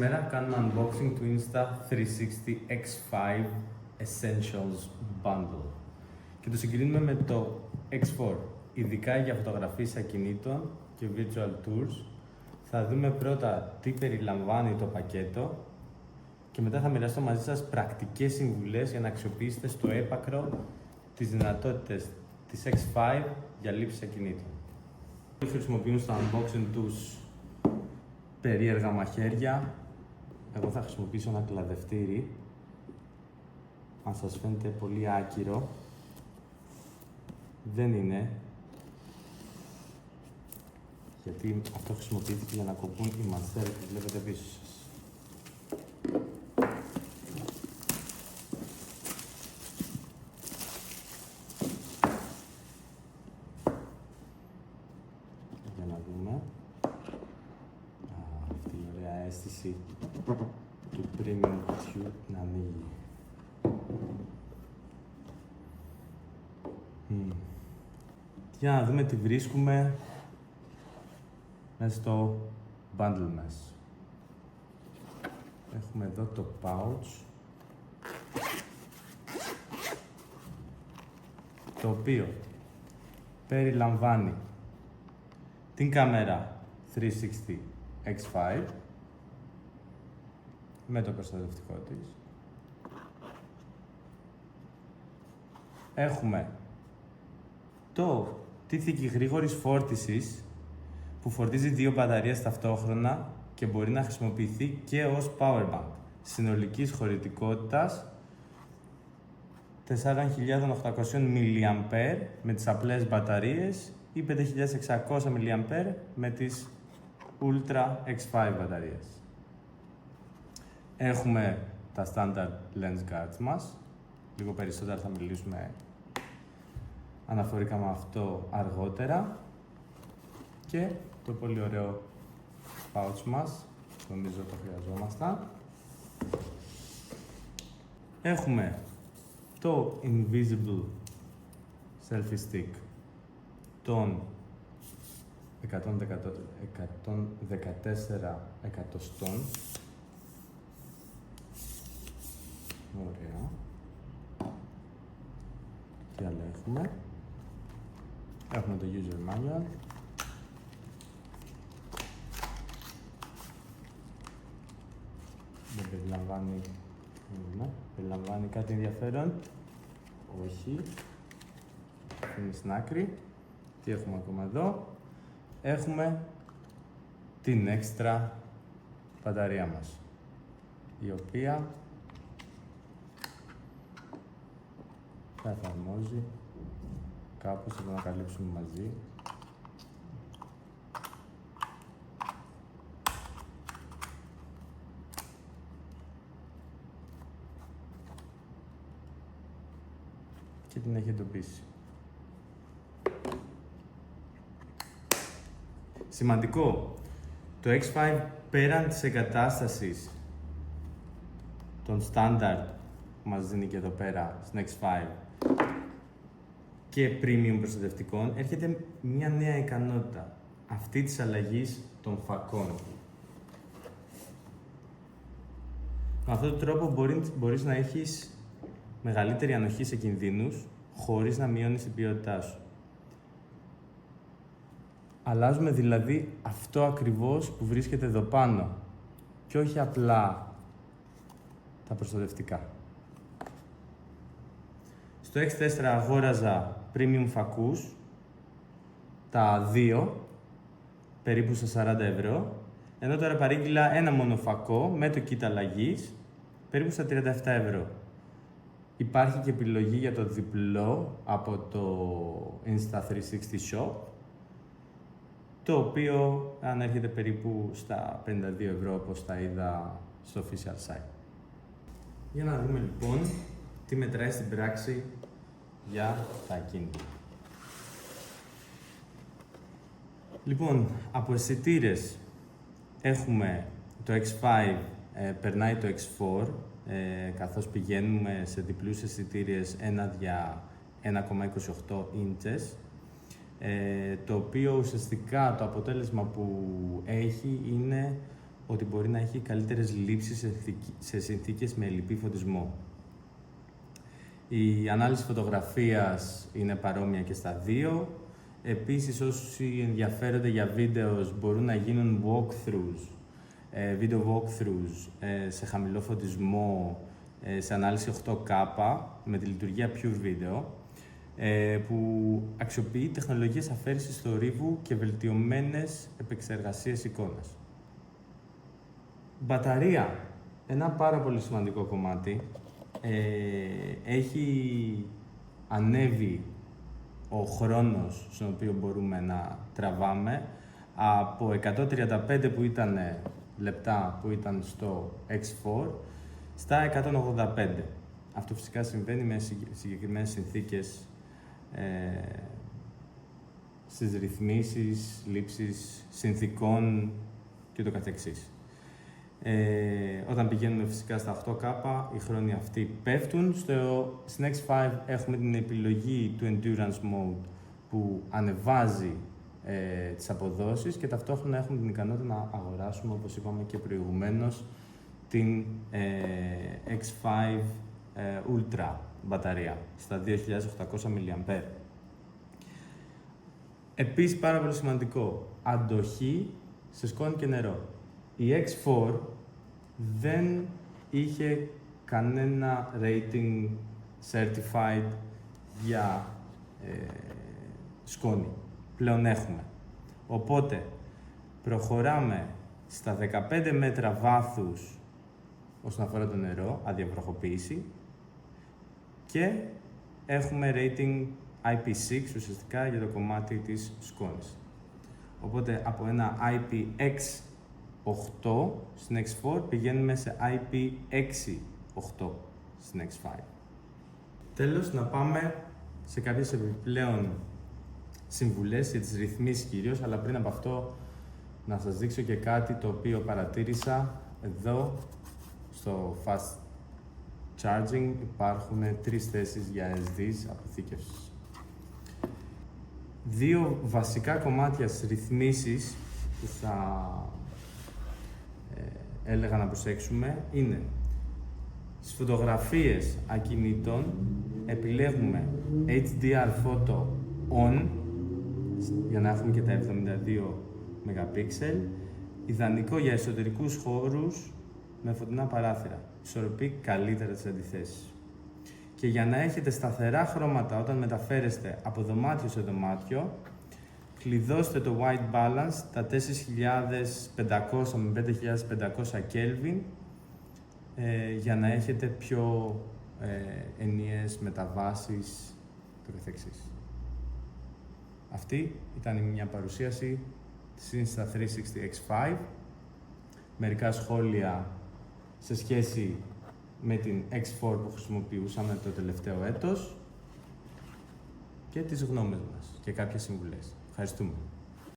Σήμερα κάνουμε unboxing του Insta360 X5 Essentials Bundle και το συγκρίνουμε με το X4, ειδικά για φωτογραφίες ακινήτων και virtual tours. Θα δούμε πρώτα τι περιλαμβάνει το πακέτο και μετά θα μοιραστώ μαζί σας πρακτικές συμβουλές για να αξιοποιήσετε στο έπακρο τις δυνατότητες της X5 για λήψη ακινήτων. Χρησιμοποιούν στο unboxing τους περίεργα μαχαίρια. Εγώ θα χρησιμοποιήσω ένα κλαδευτήρι. Αν σας φαίνεται πολύ άκυρο, δεν είναι. Γιατί αυτό χρησιμοποιήθηκε για να κοπούν οι μανσέρες που βλέπετε πίσω σας. Για να δούμε. Αυτή η ωραία αίσθηση του premium κουτιού να ανοίγει. Για να δούμε τι βρίσκουμε μέσα στο bundle μας. Έχουμε εδώ το pouch, το οποίο περιλαμβάνει την κάμερα 360 X5 με το προστατευτικό της. Έχουμε τη θήκη γρήγορης φόρτισης που φορτίζει 2 μπαταρίες ταυτόχρονα και μπορεί να χρησιμοποιηθεί και ως powerbank συνολικής χωρητικότητας 4.800 mAh με τις απλές μπαταρίες ή 5.600 mAh με τις Ultra X5 μπαταρίες. Έχουμε τα standard lens guards μας. Λίγο περισσότερα θα μιλήσουμε αναφορικά με αυτό αργότερα. Και το πολύ ωραίο pouch μας, νομίζω το χρειαζόμασταν. Έχουμε το Invisible Selfie Stick των 114 εκατοστών. Ωραία. Τι άλλο έχουμε. Έχουμε το User Manual. Δεν περιλαμβάνει κάτι ενδιαφέρον. Όχι. Είναι στην άκρη. Τι έχουμε ακόμα εδώ. Έχουμε την έξτρα μπαταρία μας, η οποία θα εφαρμόζει κάπως, θα το ανακαλύψουμε μαζί. Και την έχει εντοπίσει. Σημαντικό, το X5 πέραν της εγκατάστασης των standard που μας δίνει και εδώ πέρα στην X5 και premium προστατευτικών, έρχεται μια νέα ικανότητα, αυτή της αλλαγής των φακών. Με αυτόν τον τρόπο μπορείς να έχεις μεγαλύτερη ανοχή σε κινδύνους, χωρίς να μειώνεις την ποιότητά σου. Αλλάζουμε δηλαδή αυτό ακριβώς που βρίσκεται εδώ πάνω και όχι απλά τα προστατευτικά. Στο X4 αγόραζα premium φακούς, τα 2, περίπου στα 40 ευρώ, ενώ τώρα παρήγγειλα ένα μόνο φακό με το kit αλλαγής, περίπου στα 37 ευρώ. Υπάρχει και επιλογή για το διπλό από το Insta360 Shop, το οποίο ανέρχεται περίπου στα 52 ευρώ, όπως τα είδα στο official site. Για να δούμε λοιπόν τι μετράει στην πράξη για τα ακίνητα. Λοιπόν, από αισθητήρες έχουμε το X5, περνάει το X4, καθώς πηγαίνουμε σε διπλούς αισθητήρες 1,28 inches, το οποίο ουσιαστικά το αποτέλεσμα που έχει είναι ότι μπορεί να έχει καλύτερες λήψεις σε συνθήκες με ελλειπή φωτισμό. Η ανάλυση φωτογραφίας είναι παρόμοια και στα δύο. Επίσης, όσοι ενδιαφέρονται για βίντεο μπορούν να γίνουν video walkthroughs σε χαμηλό φωτισμό, σε ανάλυση 8K με τη λειτουργία Pure Video, που αξιοποιεί τεχνολογίες αφαίρεσης θορύβου και βελτιωμένες επεξεργασίες εικόνας. Μπαταρία, ένα πάρα πολύ σημαντικό κομμάτι. Έχει ανέβει ο χρόνος στον οποίο μπορούμε να τραβάμε από 135 λεπτά που ήταν στο X4 στα 185. Αυτό φυσικά συμβαίνει με συγκεκριμένες συνθήκες στις ρυθμίσεις, λήψεις συνθήκων και το καθεξής. Όταν πηγαίνουμε φυσικά στα 8K, οι χρόνοι αυτοί πέφτουν. Στην X5 έχουμε την επιλογή του Endurance Mode που ανεβάζει τις αποδόσεις και ταυτόχρονα έχουμε την ικανότητα να αγοράσουμε, όπως είπαμε και προηγουμένως, την X5 Ultra μπαταρία στα 2800 mAh. Επίσης, πάρα πολύ σημαντικό, αντοχή σε σκόνη και νερό. Η X4 δεν είχε κανένα rating certified για σκόνη. Πλέον έχουμε. Οπότε, προχωράμε στα 15 μέτρα βάθους όσον αφορά το νερό, αδιαβροχοποίηση, και έχουμε rating IP6 ουσιαστικά για το κομμάτι της σκόνης. Οπότε, από ένα IPX8 στην X4 πηγαίνουμε σε IP6-8 στην X5. Τέλος, να πάμε σε κάποιες επιπλέον συμβουλές για τις ρυθμίσεις κυρίως, αλλά πριν από αυτό να σας δείξω και κάτι το οποίο παρατήρησα εδώ στο Fast Charging. Υπάρχουν 3 θέσεις για SDs αποθήκευσης. 2 βασικά κομμάτια στις ρυθμίσεις που θα έλεγα να προσέξουμε είναι στις φωτογραφίες ακινήτων επιλέγουμε HDR Photo On για να έχουμε και τα 72 MP, ιδανικό για εσωτερικούς χώρους με φωτεινά παράθυρα, ισορροπεί καλύτερα τις αντιθέσεις. Και για να έχετε σταθερά χρώματα όταν μεταφέρεστε από δωμάτιο σε δωμάτιο, κλειδώστε το White Balance τα 4500 με 5500 Kelvin για να έχετε πιο ενιαίες μεταβάσεις το καθεξής. Αυτή ήταν μια παρουσίαση της Insta360 X5. Μερικά σχόλια σε σχέση με την X4 που χρησιμοποιούσαμε το τελευταίο έτος και τις γνώμες μας και κάποιες συμβουλές. Ευχαριστούμε.